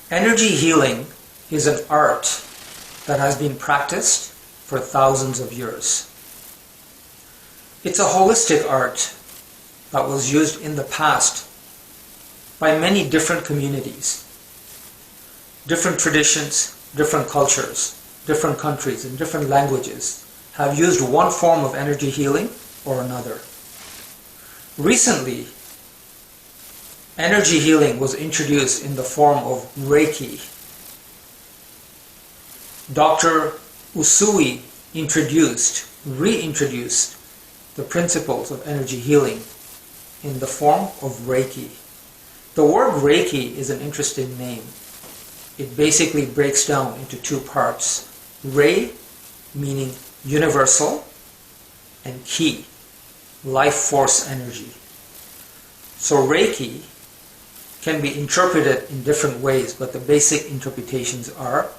Energy healing is an art that has been practiced for thousands of years. It's a holistic art that was used in the past by many different communities, different traditions, different cultures, different countries, and different languages have used one form of energy healing or another. Recently, energy healing was introduced in the form of Reiki. Dr. Usui reintroduced the principles of energy healing in the form of Reiki. The word Reiki is an interesting name. It basically breaks down into two parts. Rei, meaning universal, and Ki, life force energy. So Reiki can be interpreted in different ways, but the basic interpretations are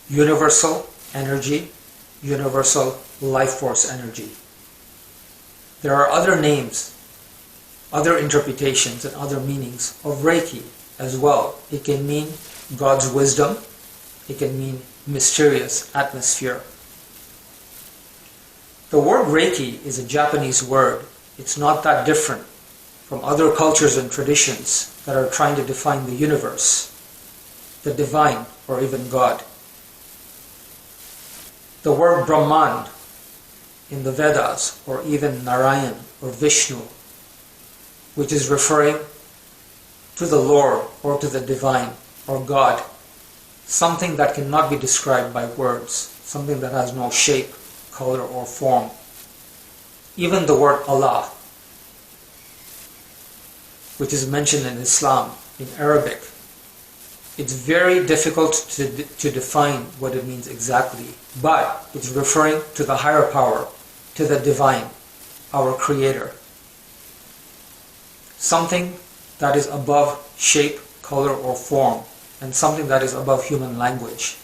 universal energy, universal life force energy. There are other names, other interpretations, and other meanings of Reiki as well. It can mean God's wisdom. It can mean mysterious atmosphere. The word Reiki is a Japanese word. It's not that different from other cultures and traditions that are trying to define the universe, the divine, or even God. The word Brahman in the Vedas, or even Narayan or Vishnu, which is referring to the Lord or to the divine or God, something that cannot be described by words, something that has no shape, color, or form. Even the word Allah, which is mentioned in Islam, in Arabic, it's very difficult to define what it means exactly, but it's referring to the higher power, to the divine, our Creator. Something that is above shape, color, or form, and something that is above human language.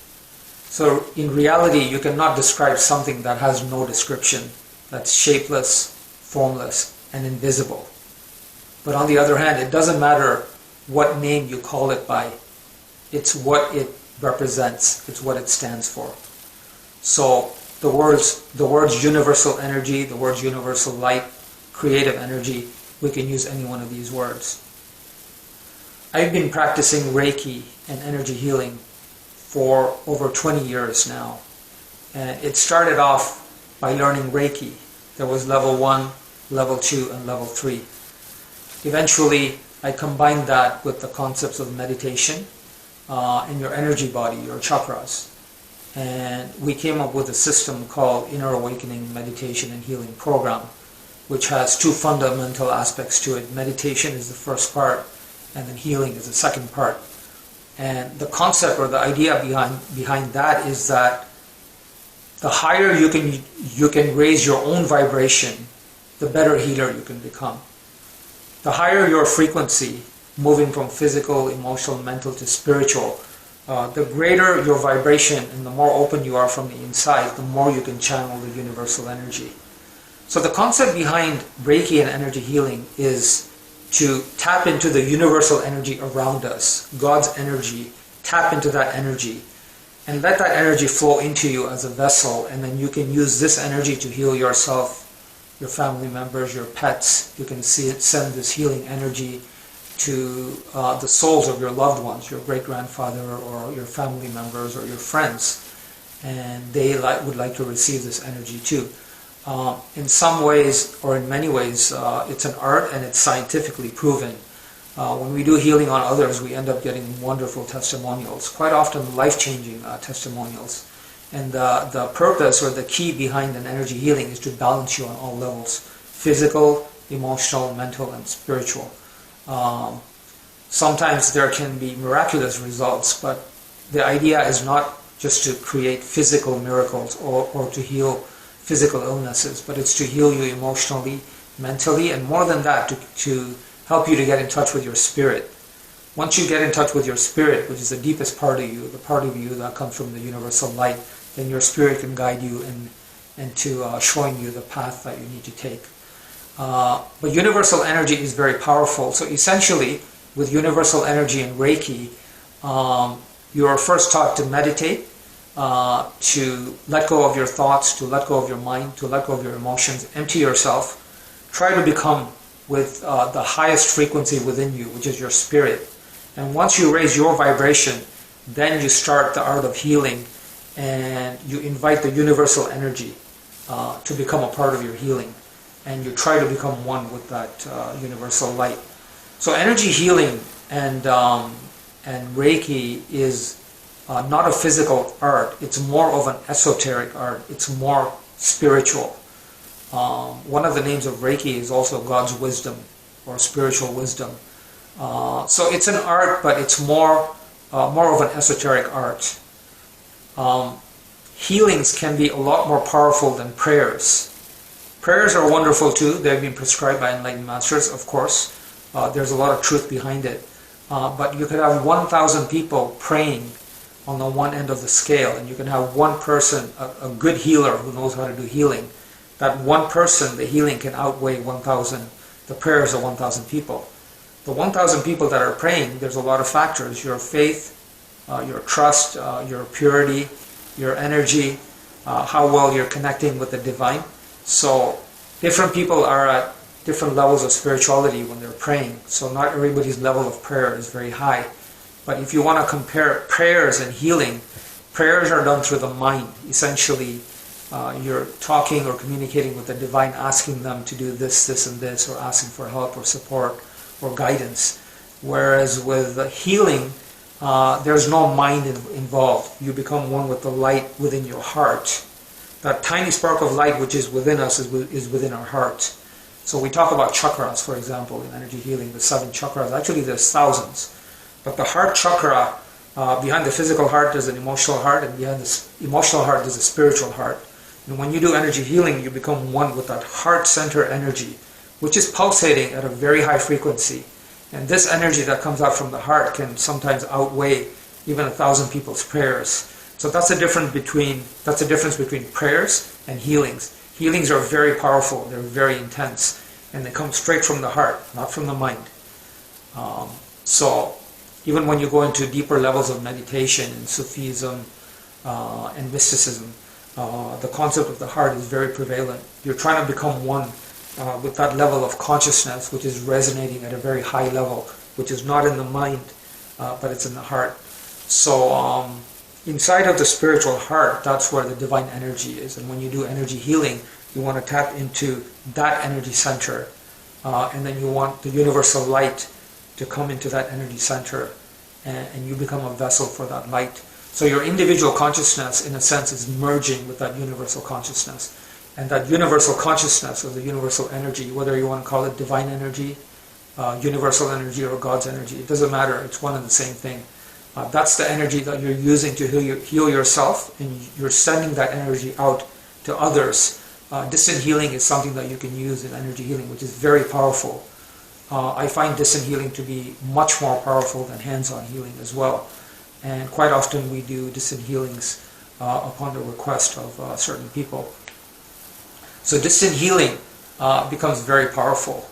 So in reality, you cannot describe something that has no description, that's shapeless, formless, and invisible. But on the other hand, it doesn't matter what name you call it by. It's what it represents. It's what it stands for. So the words universal energy, the words universal light, creative energy, we can use any one of these words. I've been practicing Reiki and energy healing for over 20 years now. And it started off by learning Reiki. There was level 1, level 2, and level 3. Eventually, I combined that with the concepts of meditation in your energy body, your chakras. And we came up with a system called Inner Awakening Meditation and Healing Program, which has two fundamental aspects to it. Meditation is the first part, and then healing is the second part. And the concept or the idea behind that is that the higher you can raise your own vibration, the better healer you can become. The higher your frequency, moving from physical, emotional, mental to spiritual, the greater your vibration and the more open you are from the inside, the more you can channel the universal energy. So the concept behind Reiki and energy healing is to tap into the universal energy around us, God's energy, tap into that energy, and let that energy flow into you as a vessel, and then you can use this energy to heal yourself, your family members, your pets. You can send this healing energy to the souls of your loved ones, your great-grandfather or your family members or your friends, and they would like to receive this energy too. In some ways, or in many ways, it's an art and it's scientifically proven. When we do healing on others, we end up getting wonderful testimonials, quite often life-changing testimonials. And the purpose or the key behind an energy healing is to balance you on all levels: physical, emotional, mental, and spiritual. Sometimes there can be miraculous results, but the idea is not just to create physical miracles or to heal physical illnesses, but it's to heal you emotionally, mentally, and more than that, to help you to get in touch with your spirit. Once you get in touch with your spirit, which is the deepest part of you, the part of you that comes from the universal light, then your spirit can guide you into showing you the path that you need to take. But universal energy is very powerful. So essentially, with universal energy and Reiki, You are first taught to meditate, to let go of your thoughts, to let go of your mind, to let go of your emotions, empty yourself. Try to become with the highest frequency within you, which is your spirit. And once you raise your vibration, then you start the art of healing, and you invite the universal energy to become a part of your healing. And you try to become one with that universal light. So energy healing and Reiki is not a physical art. It's more of an esoteric art. It's more spiritual. One of the names of Reiki is also God's wisdom or spiritual wisdom. So it's an art, but it's more of an esoteric art. Healings can be a lot more powerful than prayers. Prayers are wonderful too. They've been prescribed by enlightened masters, of course. There's a lot of truth behind it. But you could have 1,000 people praying on the one end of the scale, and you can have one person, a good healer who knows how to do healing. That one person, the healing can outweigh 1,000, the prayers of 1,000 people. The 1,000 people that are praying, there's a lot of factors. Your faith, your trust, your purity, your energy, how well you're connecting with the divine. So different people are at different levels of spirituality when they're praying. So not everybody's level of prayer is very high. But if you want to compare prayers and healing, prayers are done through the mind. Essentially, you're talking or communicating with the divine, asking them to do this, this, and this, or asking for help or support or guidance. Whereas with healing, there's no mind involved. You become one with the light within your heart. That tiny spark of light which is within us is within our heart. So we talk about chakras, for example, in energy healing, the 7 chakras. Actually, there's thousands. But the heart chakra, behind the physical heart there's an emotional heart, and behind the emotional heart there's a spiritual heart. And when you do energy healing, you become one with that heart center energy, which is pulsating at a very high frequency. And this energy that comes out from the heart can sometimes outweigh even 1,000 people's prayers. So that's the difference between prayers and healings. Healings are very powerful, they're very intense, and they come straight from the heart, not from the mind. So even when you go into deeper levels of meditation and Sufism and mysticism, the concept of the heart is very prevalent. You're trying to become one with that level of consciousness which is resonating at a very high level, which is not in the mind, but it's in the heart. So inside of the spiritual heart, that's where the divine energy is. And when you do energy healing, you want to tap into that energy center. And then you want the universal light to come into that energy center. And you become a vessel for that light. So your individual consciousness, in a sense, is merging with that universal consciousness. And that universal consciousness, or the universal energy, whether you want to call it divine energy, universal energy, or God's energy, it doesn't matter. It's one and the same thing. That's the energy that you're using to heal yourself, and you're sending that energy out to others. Distant healing is something that you can use in energy healing, which is very powerful. I find distant healing to be much more powerful than hands-on healing as well. And quite often we do distant healings upon the request of certain people. So distant healing becomes very powerful.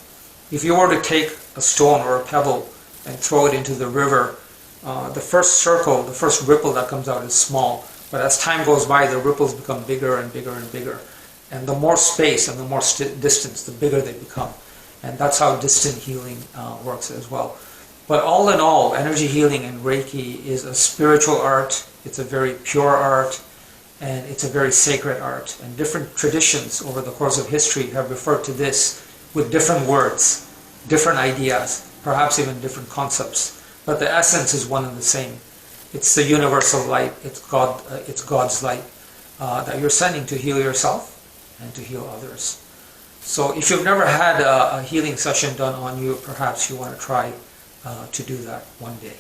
If you were to take a stone or a pebble and throw it into the river, the first circle, the first ripple that comes out is small, but as time goes by, the ripples become bigger and bigger and bigger. And the more space and the more distance, the bigger they become. And that's how distant healing works as well. But all in all, energy healing and Reiki is a spiritual art, it's a very pure art, and it's a very sacred art. And different traditions over the course of history have referred to this with different words, different ideas, perhaps even different concepts. But the essence is one and the same. It's the universal light, it's God's light that you're sending to heal yourself and to heal others. So if you've never had a healing session done on you, perhaps you want to try to do that one day.